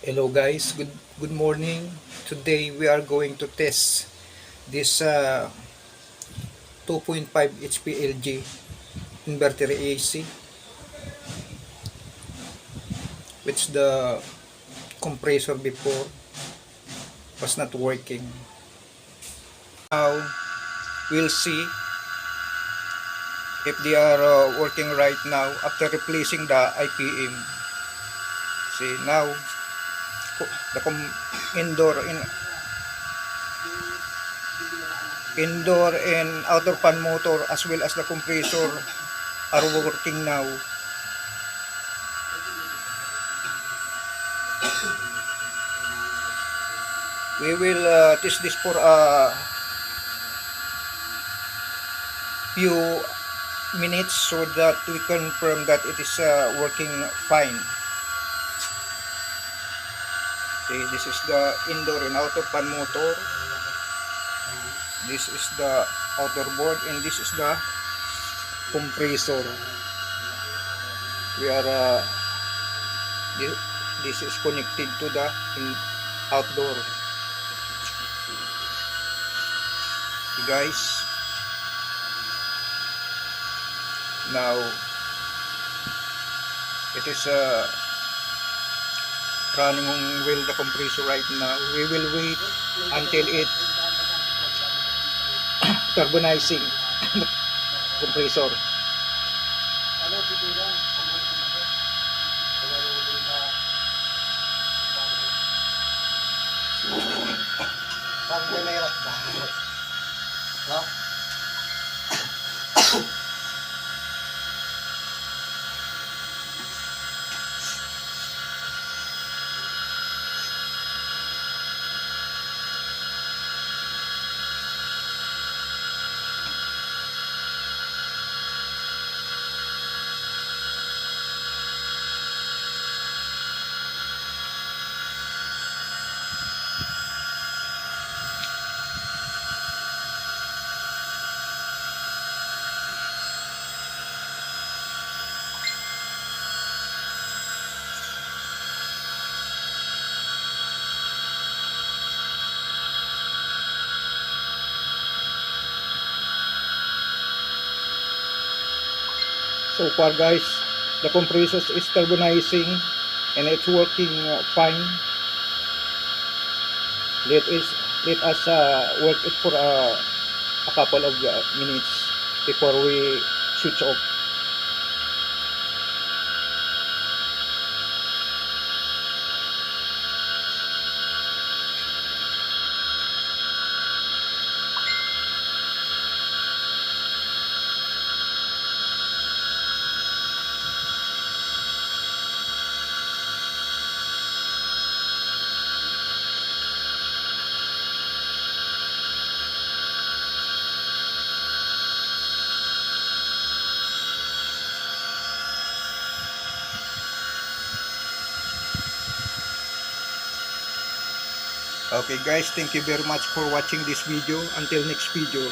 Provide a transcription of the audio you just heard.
Hello guys, good morning. Today we are going to test this 2.5 HP LG inverter AC, which the compressor before was not working. Now we'll see if they are working right now after replacing the IPM. See now the indoor and outdoor fan motor as well as the compressor are working now. We will test this for a few minutes so that we confirm that it is working fine. See, this is the indoor and outdoor fan motor. This is the outer board and this is the compressor. We are this is connected to the outdoor. Guys, now it is running well the compressor right now. We will wait until it carbonizing compressor. So far guys, the compressor is carbonizing and it's working fine. Let us work it for a couple of minutes before we switch off. Okay guys, thank you very much for watching this video. Until next video.